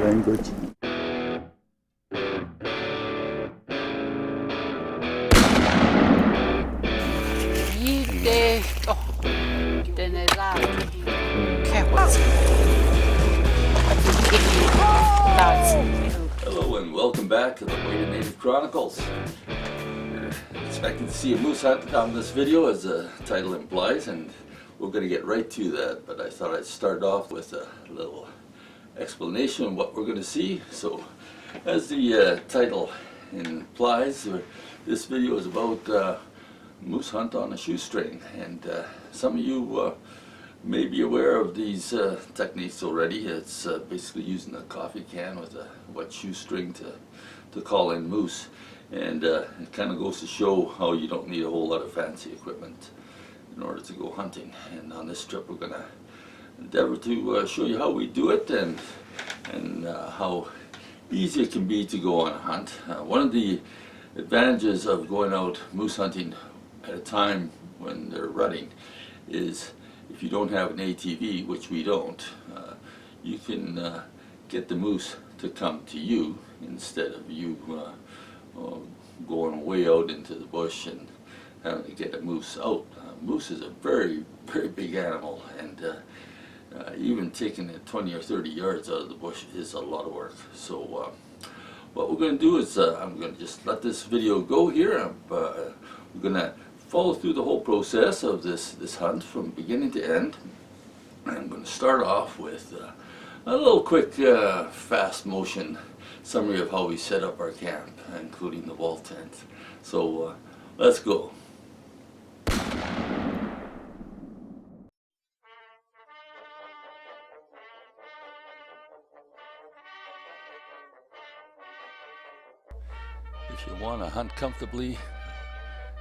language. Hello and welcome back to the Weighted Native Chronicles. You're expecting to see a moose hunt on this video, as the title implies, and we're going to get right to that, but I thought I'd start off with a little explanation of what we're going to see. So, as the title implies, this video is about moose hunt on a shoestring, and some of you may be aware of these techniques already. It's basically using a coffee can with a wet shoestring to call in moose, and it kind of goes to show how you don't need a whole lot of fancy equipment in order to go hunting. And on this trip we're going to endeavor to show you how we do it, and how easy it can be to go on a hunt. One of the advantages of going out moose hunting at a time when they're rutting is if you don't have an ATV, which we don't, you can get the moose to come to you instead of you going way out into the bush and having to get a moose out. Moose is a very, very big animal, and even taking it 20 or 30 yards out of the bush is a lot of work. So what we're going to do is I'm going to just let this video go here. We're going to follow through the whole process of this hunt from beginning to end. I'm going to start off with a little quick fast motion summary of how we set up our camp, including the wall tent. So let's go. If you want to hunt comfortably,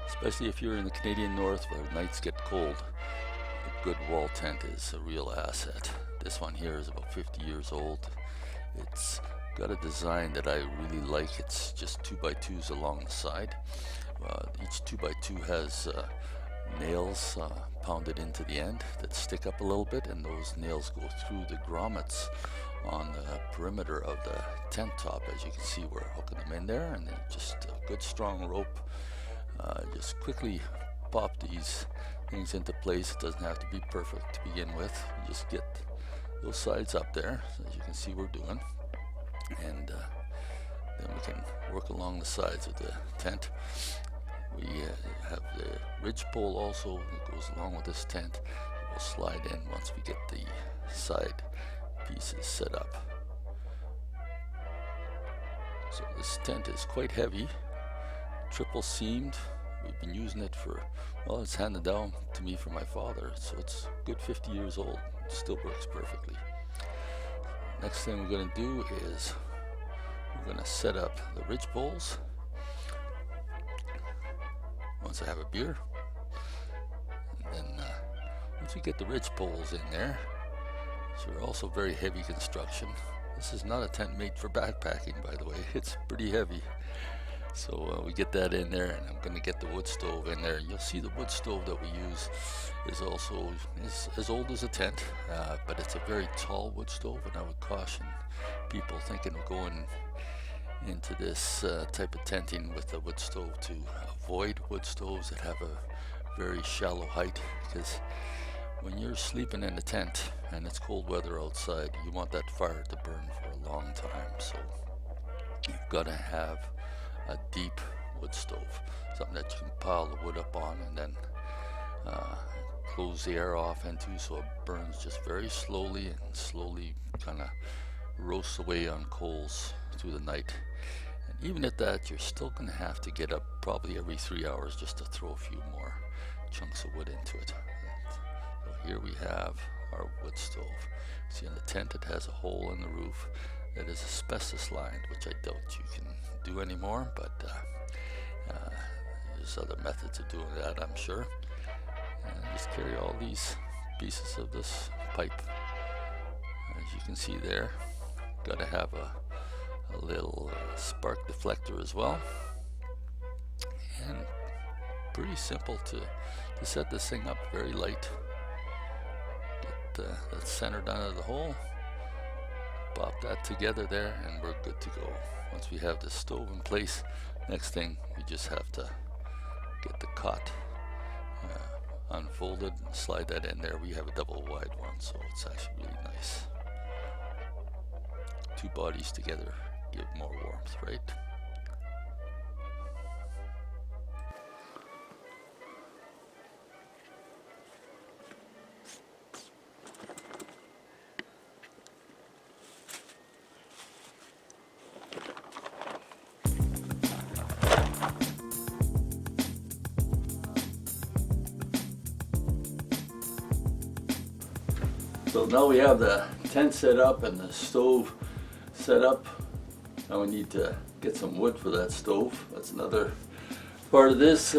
especially if you're in the Canadian North where nights get cold, a good wall tent is a real asset. This one here is about 50 years old. It's got a design that I really like. It's just 2x2s along the side. Each 2x2 has nails pounded into the end that stick up a little bit, and those nails go through the grommets on the perimeter of the tent top. As you can see, we're hooking them in there, and then just a good strong rope. Just quickly pop these things into place. It doesn't have to be perfect to begin with. You just get those sides up there, as you can see we're doing, and then we can work along the sides of the tent. We have the ridge pole also that goes along with this tent. We'll slide in once we get the side pieces set up. So this tent is quite heavy, triple seamed. We've been using it for, well, it's handed down to me from my father, so it's good 50 years old. It still works perfectly. Next thing we're going to do is we're going to set up the ridge poles. Once I have a beer, and then once we get the ridge poles in there, which are also very heavy construction. This is not a tent made for backpacking, by the way. It's pretty heavy. So we get that in there, and I'm going to get the wood stove in there. You'll see the wood stove that we use is also as old as a tent, but it's a very tall wood stove, and I would caution people thinking of going into this type of tenting with a wood stove to avoid wood stoves that have a very shallow height, because when you're sleeping in a tent and it's cold weather outside, you want that fire to burn for a long time. So you've got to have a deep wood stove, something that you can pile the wood up on and then close the air off into, so it burns just very slowly and slowly kind of roasts away on coals through the night. And even at that, you're still going to have to get up probably every 3 hours just to throw a few more chunks of wood into it. So here we have our wood stove. See, on the tent it has a hole in the roof that is asbestos lined, which I doubt you can do anymore, but there's other methods of doing that, I'm sure. And I just carry all these pieces of this pipe. As you can see there, got to have a little spark deflector as well. And pretty simple to set this thing up, very light. Get that centered out of the hole. Pop that together there and we're good to go. Once we have the stove in place, next thing we just have to get the cot unfolded and slide that in there. We have a double wide one, so it's actually really nice. Two bodies together give more warmth, right? So now we have the tent set up and the stove set up. Now we need to get some wood for that stove. That's another part of this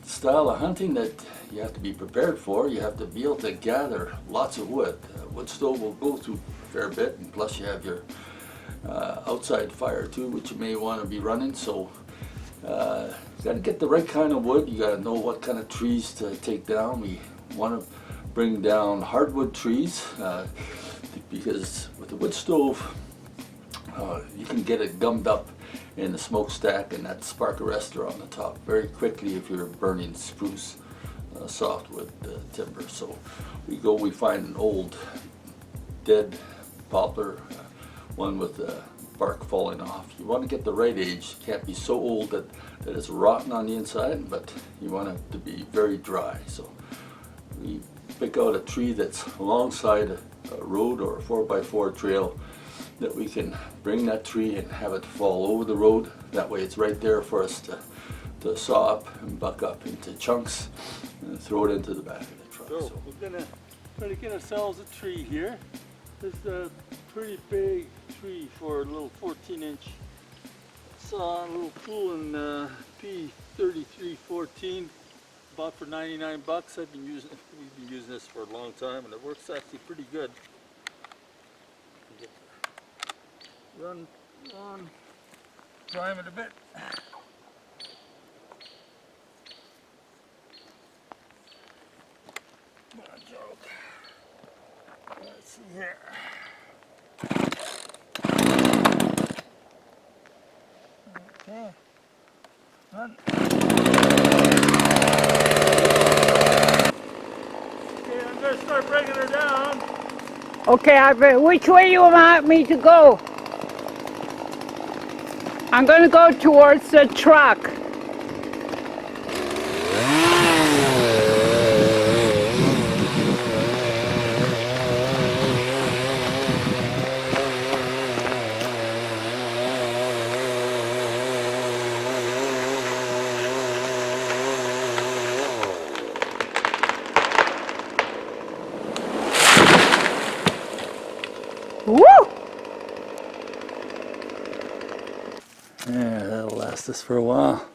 style of hunting that you have to be prepared for. You have to be able to gather lots of wood. Wood stove will go through a fair bit, and plus you have your outside fire too, which you may want to be running. So you got to get the right kind of wood. You got to know what kind of trees to take down. We want to bring down hardwood trees because with the wood stove you can get it gummed up in the smokestack and that spark arrestor on the top very quickly if you're burning spruce softwood timber. So we find an old dead poplar, one with the bark falling off. You want to get the right age. It can't be so old that it's rotten on the inside, but you want it to be very dry. So we pick out a tree that's alongside a road or a 4x4 trail that we can bring that tree and have it fall over the road. That way it's right there for us to saw up and buck up into chunks and throw it into the back of the truck. So we're gonna try to get ourselves a tree here. This is a pretty big tree for a little 14-inch saw, a little tool in P3314. Bought for 99 bucks. We've been using this for a long time, and it works actually pretty good. Run, prime it a bit. What a joke. Let's see here. Okay. Run. Start breaking her down. Okay, which way you want me to go? I'm going to go towards the truck. Woo! Yeah, that'll last us for a while.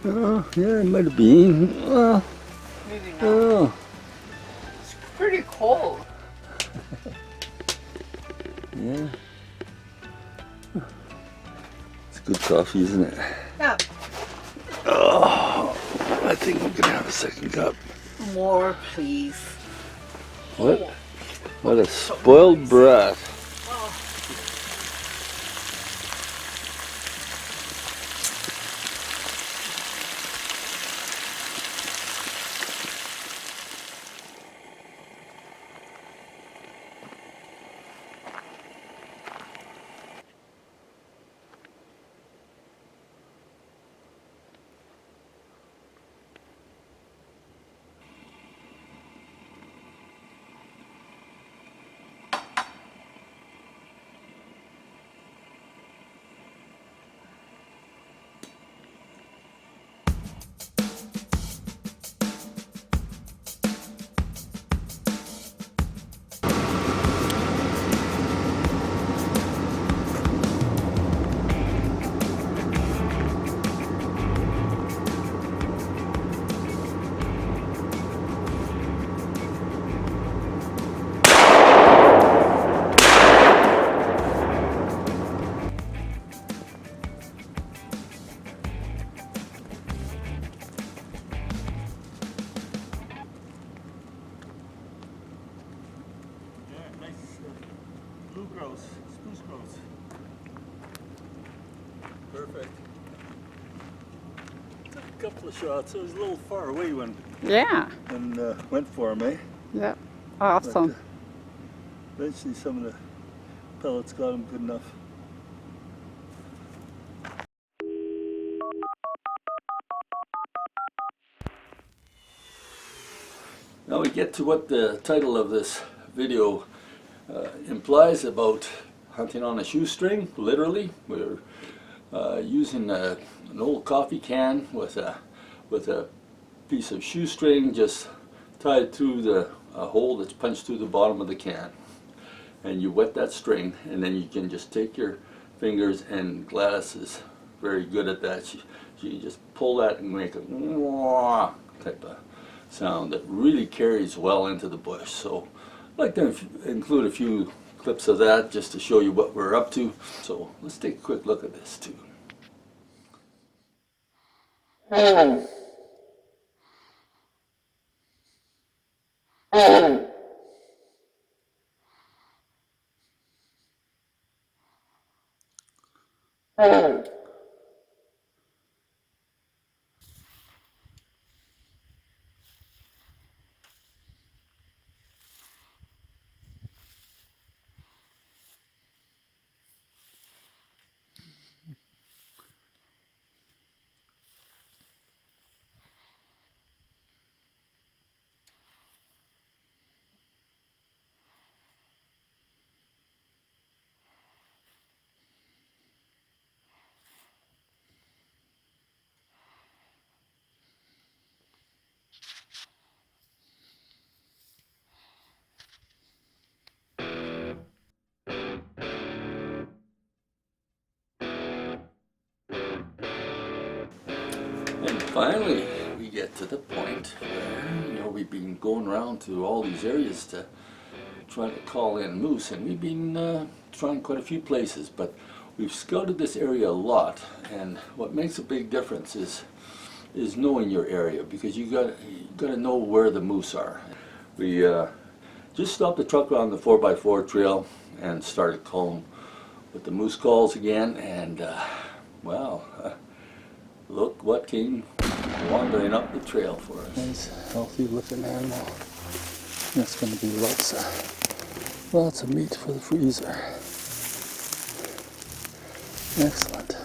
Oh, yeah, it might have been. Well, Maybe not. oh. It's pretty cold. Yeah. It's good coffee, isn't it? Yeah. Oh, I think we can have a second cup. More, please. What? What a spoiled brat. couple of shots. It was a little far away when Yeah. went for him, eh? Yep. Awesome. But, eventually some of the pellets got him good enough. Now we get to what the title of this video implies about hunting on a shoestring, literally. We're using an old coffee can with a piece of shoestring just tied through a hole that's punched through the bottom of the can. And you wet that string, and then you can just take your fingers, and Gladys is very good at that. She just pull that and make a wah type of sound that really carries well into the bush. So I'd like to include a few clips of that just to show you what we're up to. So let's take a quick look at this too. And finally, we get to the point where, we've been going around to all these areas to try to call in moose, and we've been trying quite a few places, but we've scouted this area a lot, and what makes a big difference is knowing your area, because you got to know where the moose are. We just stopped the truck on the 4x4 trail and started calling with the moose calls again, and well, look what came wandering up the trail for us. Nice, healthy looking animal. That's going to be lots of meat for the freezer. Excellent.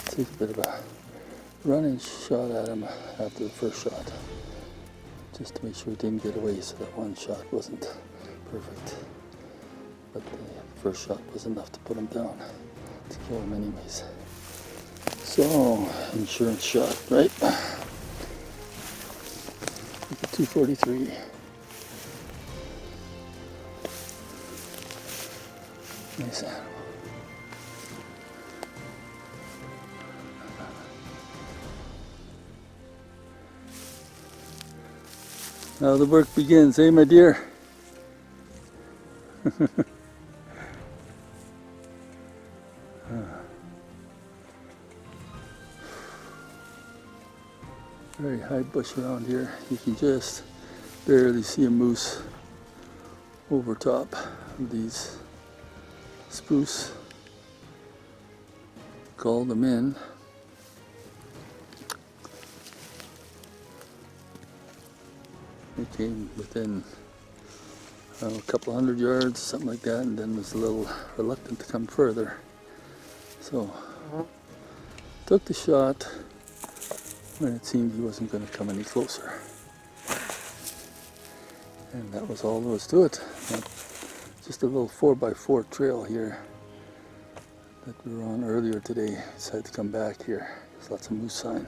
Take a bit of a running shot at him after the first shot, just to make sure he didn't get away, so that one shot wasn't perfect. But the first shot was enough to put him down, to kill him anyways. So, insurance shot, right? 243. Nice animal. Now the work begins, eh, my dear? Very high bush around here. You can just barely see a moose over top of these spruce. Called them in. They came within a couple hundred yards, something like that, and then was a little reluctant to come further. So took the shot when it seemed he wasn't going to come any closer. And that was all there was to it. Just a little 4x4 trail here that we were on earlier today. Decided to come back here. There's lots of moose sign.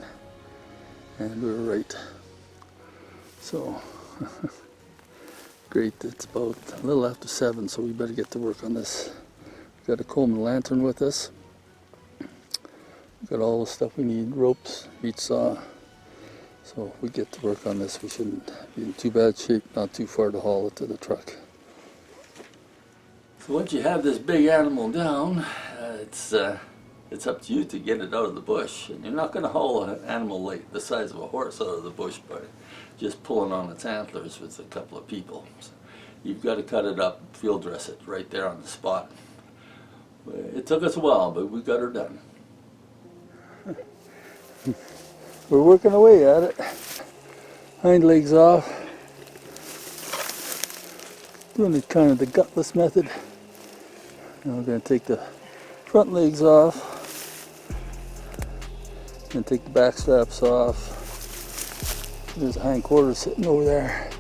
And we were right. So, great. It's about a little after 7, so we better get to work on this. We've got a Coleman lantern with us. We've got all the stuff we need, ropes, meat saw. So if we get to work on this, we shouldn't be in too bad shape, not too far to haul it to the truck. So once you have this big animal down, it's up to you to get it out of the bush. And you're not going to haul an animal like the size of a horse out of the bush by just pulling on its antlers with a couple of people. So you've got to cut it up, field dress it right there on the spot. It took us a while, but we got her done. We're working away at it. Hind legs off. Doing it kind of the gutless method. Now we're going to take the front legs off and take the back straps off. There's a hind quarter sitting over there,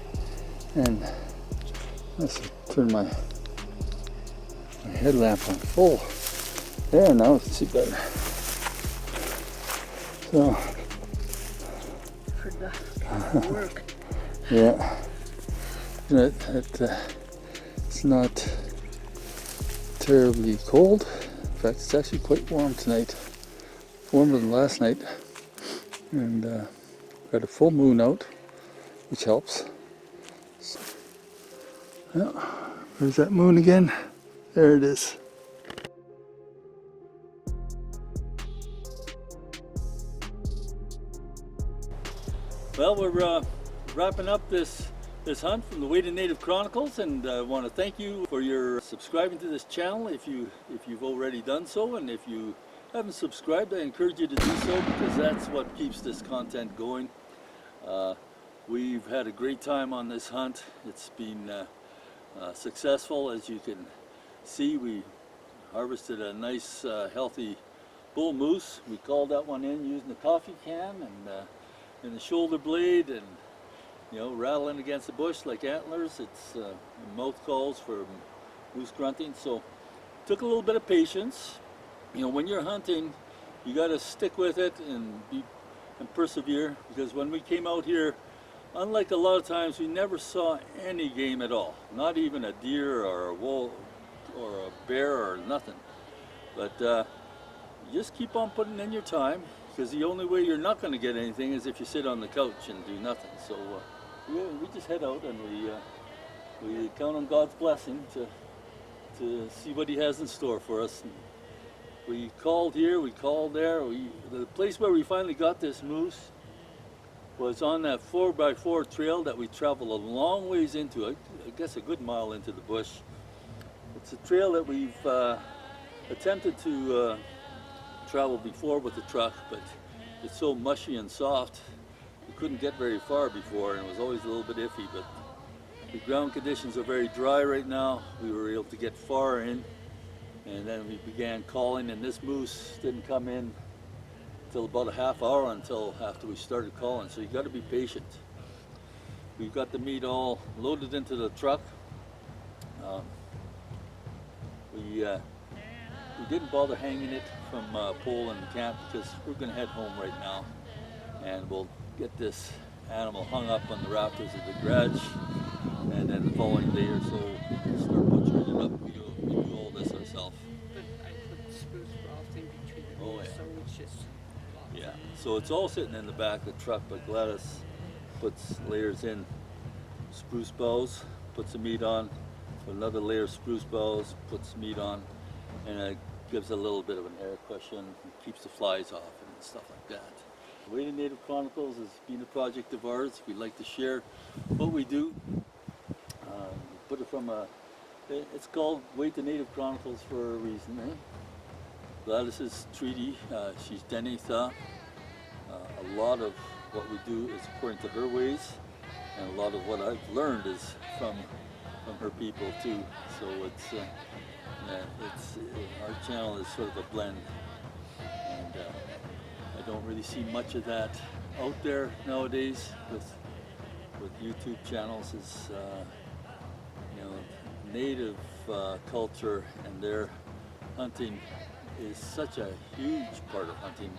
and let's turn my headlamp on full. There, now we can see better. So, For the work. yeah, it's not terribly cold. In fact, it's actually quite warm tonight, warmer than last night, and got a full moon out, which helps. So, yeah, where's that moon again? There it is. Well, we're wrapping up this hunt from the Way to Native Chronicles, and I want to thank you for your subscribing to this channel if you've already done so, and if you haven't subscribed, I encourage you to do so, because that's what keeps this content going. We've had a great time on this hunt. It's been successful. As you can see, we harvested a nice healthy bull moose. We called that one in using the coffee can and the shoulder blade, and rattling against the bush like antlers. It's mouth calls for moose grunting. So took a little bit of patience. When you're hunting, you got to stick with it and persevere, because when we came out here, unlike a lot of times, we never saw any game at all. Not even a deer or a wolf or a bear or nothing. But you just keep on putting in your time, because the only way you're not going to get anything is if you sit on the couch and do nothing. So we just head out, and we count on God's blessing to see what He has in store for us. And we called here, we called there. The place where we finally got this moose was on that 4x4 trail that we traveled a long ways into, I guess a good mile into the bush. It's a trail that we've attempted to travel before with the truck, but it's so mushy and soft, we couldn't get very far before, and it was always a little bit iffy. But the ground conditions are very dry right now. We were able to get far in, and then we began calling, and this moose didn't come in until about a half hour until after we started calling. So you got to be patient. We've got the meat all loaded into the truck. We didn't bother hanging it from pole in camp, because we're going to head home right now, and we'll get this animal hung up on the rafters of the garage, and then the following day or so we'll start butchering it up. We do all this ourselves. But I put spruce rods in between the Oh, meat, yeah. so it's just Yeah, so it's all sitting in the back of the truck, but Gladys puts layers in spruce boughs, puts the meat on, put another layer of spruce boughs, puts meat on, and it gives a little bit of an air cushion, keeps the flies off and stuff like that. Way to Native Chronicles has been a project of ours. We like to share what we do. Put it from it's called Way to Native Chronicles for a reason, eh? Gladys's treaty, she's Dene Tha. A lot of what we do is according to her ways, and a lot of what I've learned is from her people too. So it's our channel is sort of a blend, and I don't really see much of that out there nowadays with YouTube channels. Is native culture and their hunting is such a huge part of hunting,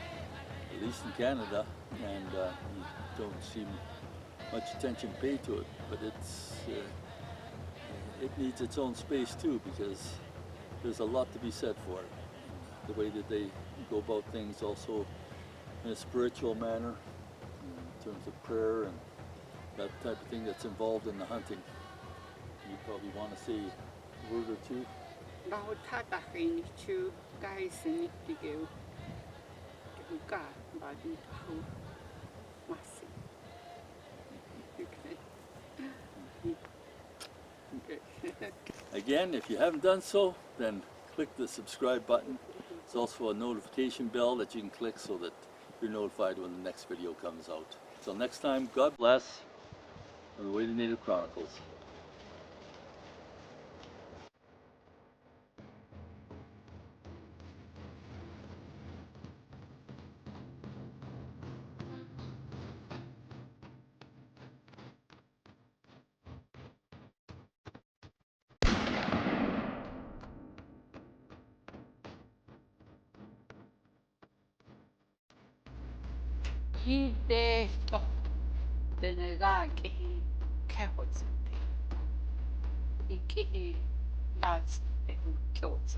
at least in Canada, and you don't see much attention paid to it. But it needs its own space too, because there's a lot to be said for it. The way that they go about things, also in a spiritual manner, in terms of prayer and that type of thing that's involved in the hunting. You probably want to say a word or two. Again, if you haven't done so, then click the subscribe button. There's also a notification bell that you can click so that you're notified when the next video comes out. Till next time, God bless, on the Way to Native Chronicles. Hide to denegaki kehotsute. Iki yas kyotsu.